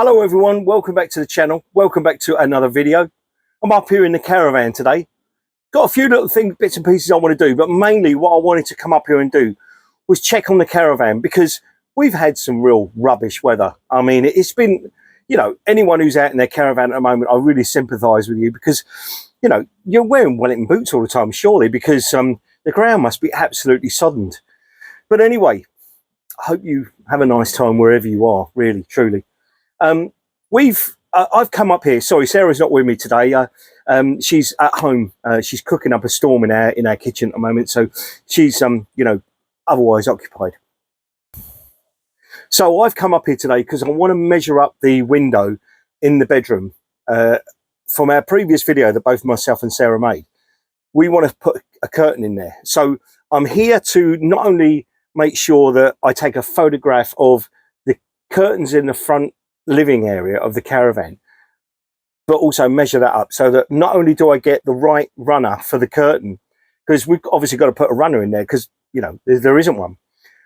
Hello everyone, welcome back to the channel. Welcome back to another video. I'm up here in the caravan today. Got a few little bits and pieces I want to do, but mainly what I wanted to come up here and do was check on the caravan, because we've had some real rubbish weather. I mean, it's been, you know, anyone who's out in their caravan at the moment, I really sympathise with you, because, you know, you're wearing Wellington boots all the time, surely, because the ground must be absolutely soddened. But anyway, I hope you have a nice time wherever you are, really, truly. I've come up here. Sorry, Sarah's not with me today. She's at home. She's cooking up a storm in our kitchen at the moment, so she's you know, otherwise occupied. So I've come up here today because I want to measure up the window in the bedroom. From our previous video that both myself and Sarah made, we want to put a curtain in there. So I'm here to not only make sure that I take a photograph of the curtains in the front living area of the caravan, but also measure that up so that not only do I get the right runner for the curtain, because we've obviously got to put a runner in there because, you know, there isn't one,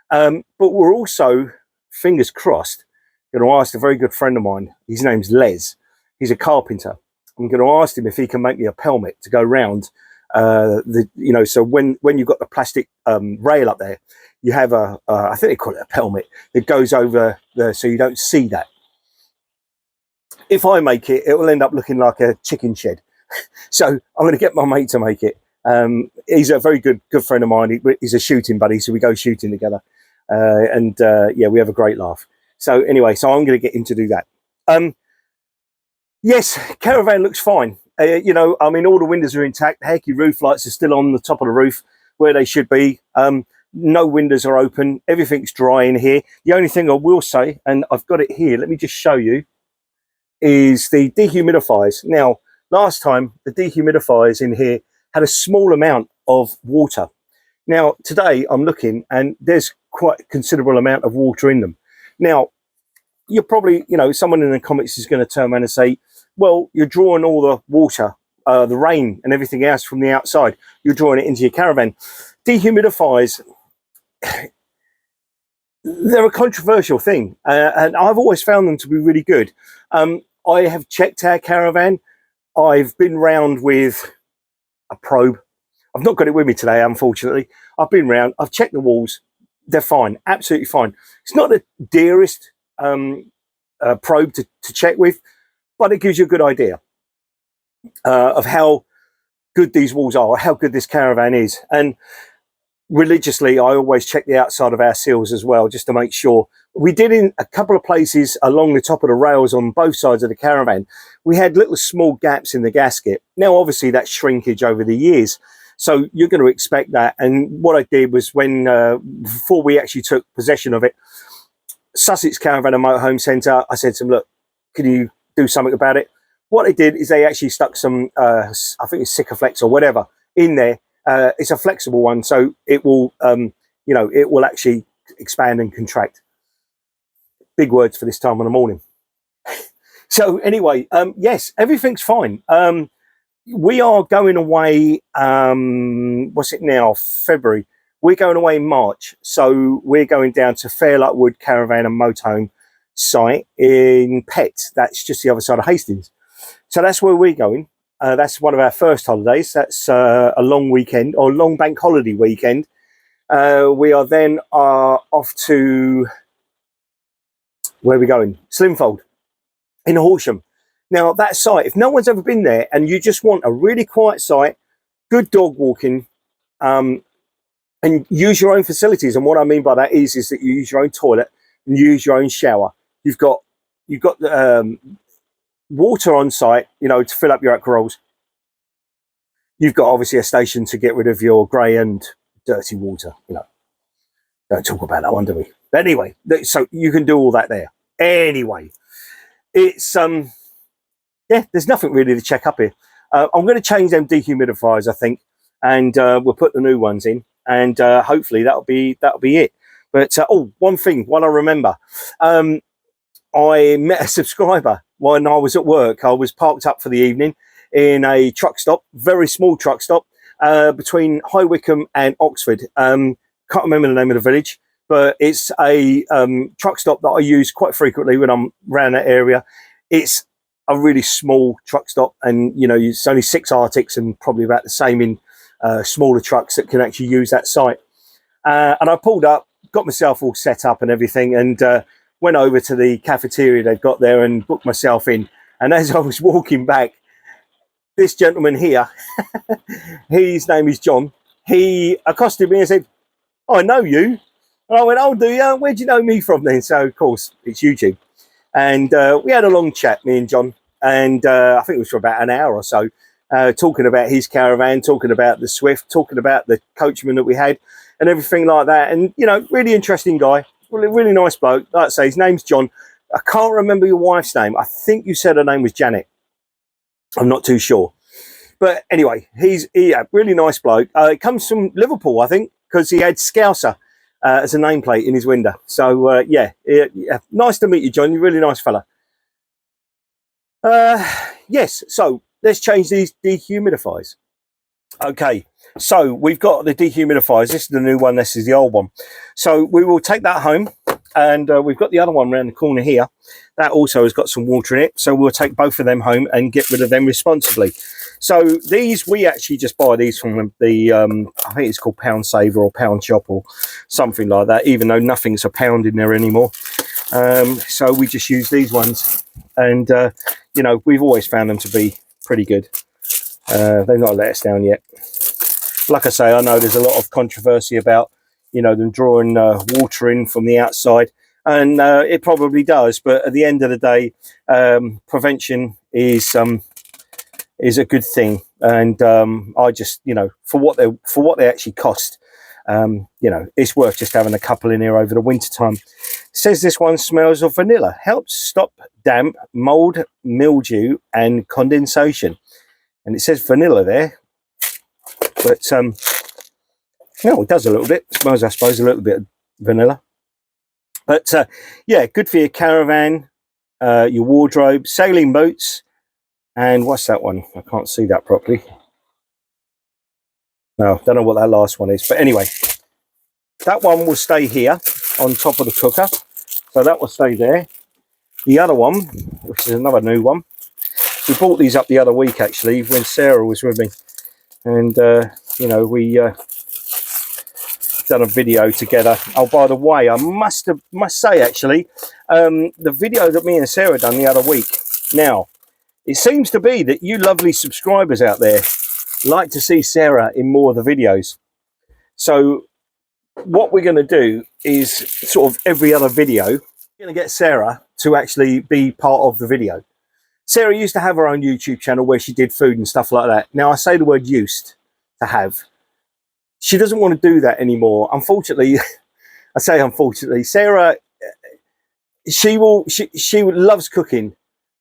but we're also, fingers crossed, going to ask a very good friend of mine. His name's Les. He's a carpenter. I'm going to ask him if he can make me a pelmet to go round you know, so when you've got the plastic rail up there, you have I think they call it a pelmet that goes over there so you don't see that. If I make it, it will end up looking like a chicken shed. So I'm going to get my mate to make it. He's a very good friend of mine. He's a shooting buddy, so we go shooting together. Yeah, we have a great laugh. So anyway, so I'm going to get him to do that. Yes, caravan looks fine. You know, I mean, all the windows are intact. The hecky roof lights are still on the top of the roof where they should be. No windows are open. Everything's dry in here. The only thing I will say, and I've got it here, let me just show you, is the dehumidifiers. Now, last time the dehumidifiers in here had a small amount of water. Now, today I'm looking and there's quite a considerable amount of water in them. Now, you're probably, you know, someone in the comments is going to turn around and say, well, you're drawing all the water, the rain and everything else from the outside. You're drawing it into your caravan. Dehumidifiers, they're a controversial thing, and I've always found them to be really good. I have checked our caravan. I've been round with a probe. I've not got it with me today, unfortunately. I've been round. I've checked the walls. They're fine, absolutely fine. It's not the dearest probe to check with, but it gives you a good idea of how good these walls are, how good this caravan is. And religiously, I always check the outside of our seals as well, just to make sure. We did in a couple of places along the top of the rails on both sides of the caravan. We had little small gaps in the gasket. Now, obviously, that's shrinkage over the years, so you're going to expect that. And what I did was, when before we actually took possession of it, Sussex Caravan and Motorhome Centre, I said to them, look, can you do something about it? What they did is they actually stuck some, I think it's Sikaflex or whatever, in there. It's a flexible one, so it will, you know, it will actually expand and contract. Big words for this time of the morning. So anyway, yes, everything's fine. We are going away, what's it now, February. We're going away in March, so we're going down to Fairlight Wood Caravan and Motorhome site in Pett. That's just the other side of Hastings. So that's where we're going. That's one of our first holidays. That's a long weekend, or long bank holiday weekend. We are then off to, where are we going? Slimfold in Horsham. Now, that site, if no one's ever been there and you just want a really quiet site, good dog walking, and use your own facilities. And what I mean by that is that you use your own toilet and use your own shower. You've got water on site, you know, to fill up your aquarolls. You've got obviously a station to get rid of your grey and dirty water. You know, don't talk about that one, do we? But anyway, so you can do all that there. Anyway, it's yeah, there's nothing really to check up here. I'm going to change them dehumidifiers, I think, and we'll put the new ones in, and hopefully that'll be it. But oh, one thing while I remember, I met a subscriber when I was at work. I was parked up for the evening in a truck stop, very small truck stop, between High Wycombe and Oxford. Can't remember the name of the village, but it's a truck stop that I use quite frequently when I'm around that area. It's a really small truck stop, and you know, it's only 6 Arctics and probably about the same in smaller trucks that can actually use that site. And I pulled up, got myself all set up and everything, and went over to the cafeteria they've got there and booked myself in. And as I was walking back, this gentleman here, his name is John, he accosted me and said, "I know you." And I went, "Oh, do you? Where do you know me from then?" So, of course, it's YouTube. And we had a long chat, me and John, and I think it was for about an hour or so, talking about his caravan, talking about the Swift, talking about the coachman that we had and everything like that. And, you know, really interesting guy, really nice bloke. Like I say, his name's John. I can't remember your wife's name. I think you said her name was Janet. I'm not too sure. But anyway, he's a really nice bloke. It comes from Liverpool, I think, because he had Scouser as a nameplate in his window. So, yeah, nice to meet you, John. You're a really nice fella. Yes, so let's change these dehumidifiers. Okay, so we've got the dehumidifiers. This is the new one. This is the old one. So we will take that home. And we've got the other one around the corner here. That also has got some water in it. So we'll take both of them home and get rid of them responsibly. So these, we actually just buy these from the, I think it's called Pound Saver or Pound Shop or something like that, even though nothing's a pound in there anymore. So we just use these ones. And, you know, we've always found them to be pretty good. They've not let us down yet. Like I say, I know there's a lot of controversy about, you know, them drawing water in from the outside, and it probably does. But at the end of the day, prevention is a good thing. And I just, you know, for what they actually cost, you know, it's worth just having a couple in here over the winter time. It says this one smells of vanilla, helps stop damp, mold, mildew, and condensation. And it says vanilla there, but no, it does a little bit. It smells, I suppose, a little bit of vanilla. But yeah, good for your caravan, your wardrobe, sailing boats, and what's that one? I can't see that properly. No, don't know what that last one is. But anyway, that one will stay here on top of the cooker. So that will stay there. The other one, which is another new one, we bought these up the other week, actually, when Sarah was with me. And, you know, we... done a video together. Oh, by the way, I must say actually, the video that me and Sarah done the other week. Now, it seems to be that you lovely subscribers out there like to see Sarah in more of the videos. So what we're going to do is sort of every other video, we're going to get Sarah to actually be part of the video. Sarah used to have her own YouTube channel where she did food and stuff like that. Now I say the word used to have. She doesn't want to do that anymore. Unfortunately, I say unfortunately, Sarah, she loves cooking,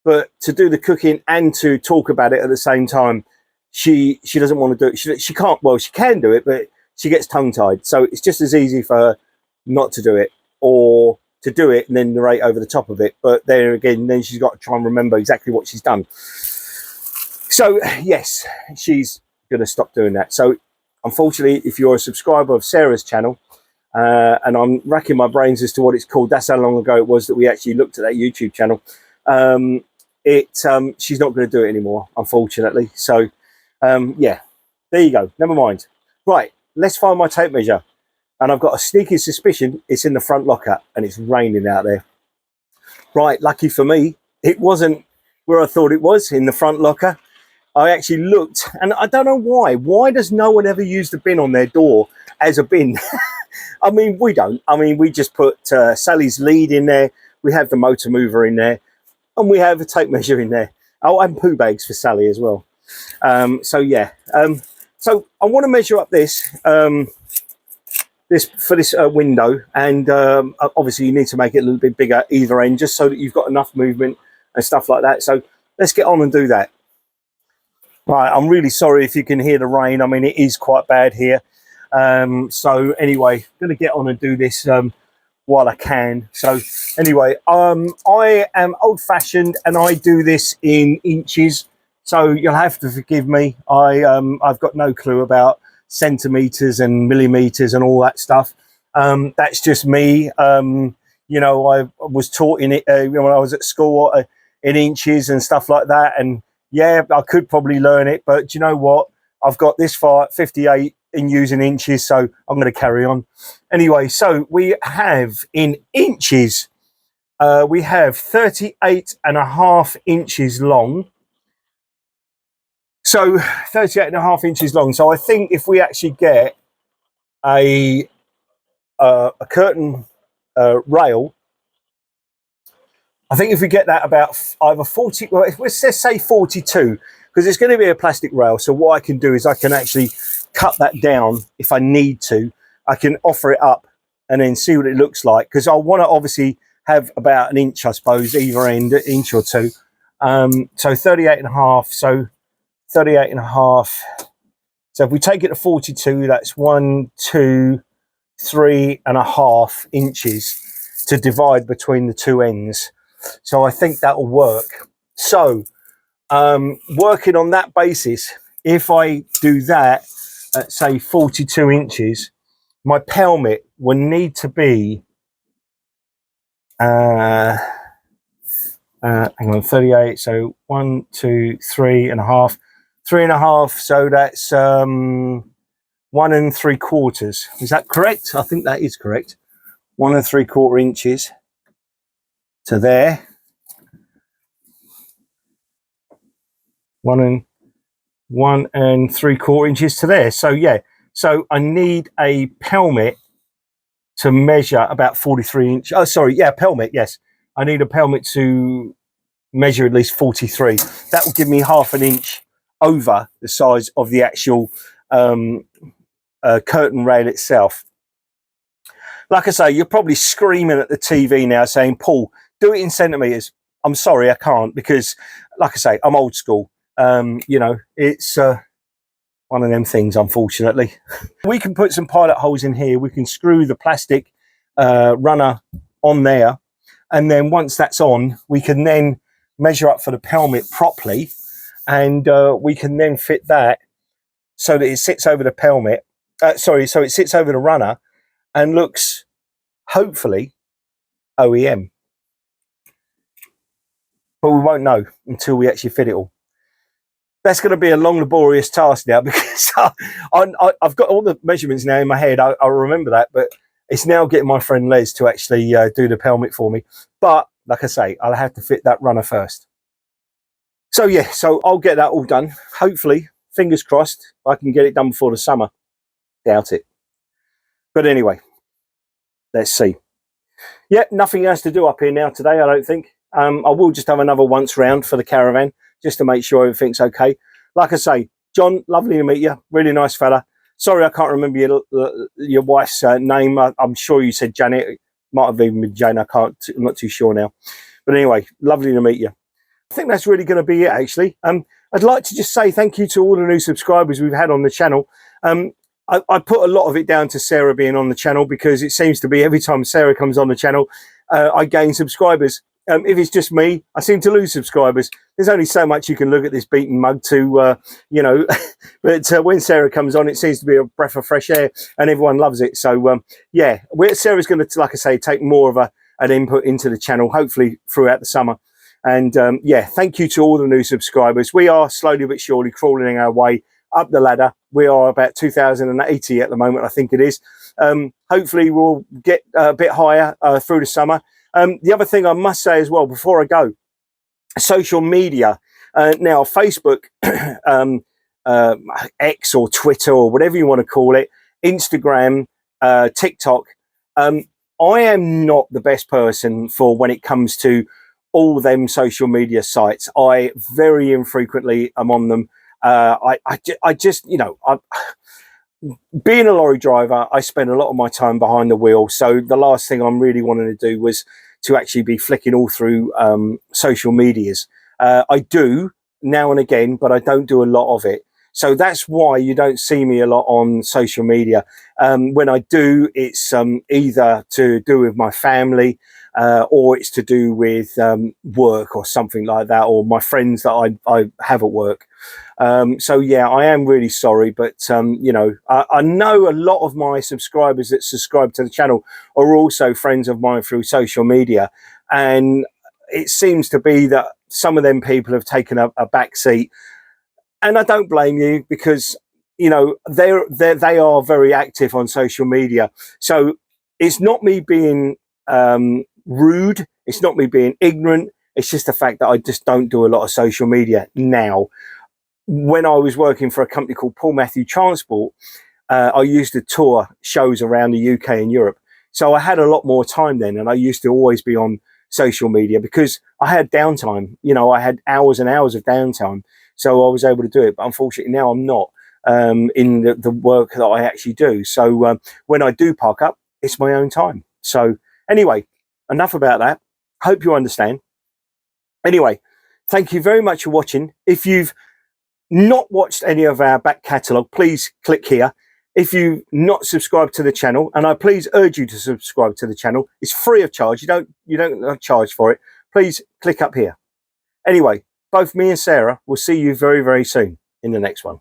but to do the cooking and to talk about it at the same time, she doesn't want to do it. She can't, well, she can do it, but she gets tongue-tied. So it's just as easy for her not to do it, or to do it and then narrate over the top of it. But there again, then she's got to try and remember exactly what she's done. So yes, she's going to stop doing that. So unfortunately, if you're a subscriber of Sarah's channel, and I'm racking my brains as to what it's called, that's how long ago it was that we actually looked at that YouTube channel, she's not going to do it anymore, unfortunately. So, yeah, there you go. Never mind. Right, let's find my tape measure. And I've got a sneaky suspicion it's in the front locker and it's raining out there. Right, lucky for me, it wasn't where I thought it was, in the front locker. I actually looked, and I don't know why. Why does no one ever use the bin on their door as a bin? I mean, we don't. I mean, we just put Sally's lead in there. We have the motor mover in there, and we have a tape measure in there. Oh, and poo bags for Sally as well. So yeah. So I want to measure up this window, and obviously you need to make it a little bit bigger either end, just so that you've got enough movement and stuff like that. So let's get on and do that. Right, I'm really sorry if you can hear the rain. I mean, it is quite bad here. So anyway, I'm going to get on and do this while I can. So anyway, I am old-fashioned and I do this in inches. So you'll have to forgive me. I've got no clue about centimetres and millimetres and all that stuff. That's just me. You know, I was taught in it when I was at school in inches and stuff like that. And yeah, I could probably learn it, but do you know what? I've got this far at 58 in using inches, so I'm going to carry on. Anyway, so we have in inches, we have 38.5 inches long. So 38.5 inches long. So I think if we actually get a curtain rail, I think if we get that about either 40, well, let's say 42, because it's going to be a plastic rail. So what I can do is I can actually cut that down if I need to. I can offer it up and then see what it looks like, because I want to obviously have about an inch, I suppose, either end, an inch or two. So 38.5, so 38.5. So if we take it to 42, that's 1, 2, 3.5 inches to divide between the two ends. So I think that'll work. So working on that basis, if I do that at say 42 inches, my pelmet will need to be hang on, 38. So 1, 2, 3.5, 3.5. So that's 1 3/4. Is that correct? I think that is correct. 1 3/4 inches to there. 1 3/4 inches to there. So yeah, so I need a pelmet to measure about 43 inches. Oh, sorry, yeah, pelmet. Yes, I need a pelmet to measure at least 43. That will give me half an inch over the size of the actual curtain rail itself. Like I say, you're probably screaming at the TV now saying, Paul, do it in centimeters. I'm sorry, I can't, because like I say, I'm old school. You know, it's one of them things, unfortunately. We can put some pilot holes in here. We can screw the plastic runner on there. And then once that's on, we can then measure up for the pelmet properly. And we can then fit that so that it sits over the pelmet. So it sits over the runner and looks, hopefully, OEM. But we won't know until we actually fit it all. That's going to be a long, laborious task now, because I've got all the measurements now in my head. I'll remember that, but it's now getting my friend Les to actually do the pelmet for me. But like I say, I'll have to fit that runner first. So yeah, so I'll get that all done. Hopefully, fingers crossed, I can get it done before the summer. Doubt it. But anyway, let's see. Yeah, nothing else to do up here now today, I don't think. I will just have another once round for the caravan, just to make sure everything's okay. Like I say, John, lovely to meet you. Really nice fella. Sorry, I can't remember your wife's name. I'm sure you said Janet. It might have even been Jane. I'm not too sure now. But anyway, lovely to meet you. I think that's really going to be it, actually. I'd like to just say thank you to all the new subscribers we've had on the channel. I put a lot of it down to Sarah being on the channel, because it seems to be every time Sarah comes on the channel, I gain subscribers. If it's just me, I seem to lose subscribers. There's only so much you can look at this beaten mug to, you know, but when Sarah comes on, it seems to be a breath of fresh air and everyone loves it. So, yeah, Sarah's going to, like I say, take more of an input into the channel, hopefully throughout the summer. And yeah, thank you to all the new subscribers. We are slowly but surely crawling our way up the ladder. We are about 2,080 at the moment, I think it is. Hopefully we'll get a bit higher through the summer. The other thing I must say as well before I go, social media. Now, Facebook, X or Twitter or whatever you want to call it, Instagram, TikTok. I am not the best person for when it comes to all them social media sites. I very infrequently am on them. I just, you know, being a lorry driver, I spend a lot of my time behind the wheel. So the last thing I'm really wanting to do was to actually be flicking all through social medias. I do now and again, but I don't do a lot of it. So that's why you don't see me a lot on social media. When I do, it's either to do with my family, or it's to do with work or something like that, or my friends that I have at work. So yeah, I am really sorry, but you know, I know a lot of my subscribers that subscribe to the channel are also friends of mine through social media, and it seems to be that some of them people have taken a back seat, and I don't blame you, because you know they are very active on social media. So it's not me being rude, it's not me being ignorant, it's just the fact that I just don't do a lot of social media now. When I was working for a company called Paul Matthew Transport, I used to tour shows around the UK and Europe. So I had a lot more time then, and I used to always be on social media because I had downtime. You know, I had hours and hours of downtime, so I was able to do it. But unfortunately, now I'm not in the work that I actually do. So when I do park up, it's my own time. So anyway, enough about that. Hope you understand. Anyway, thank you very much for watching. If you've not watched any of our back catalogue, please click here. If you've not subscribed to the channel, and I please urge you to subscribe to the channel, it's free of charge. You don't charge for it. Please click up here. Anyway, both me and Sarah will see you very, very soon in the next one.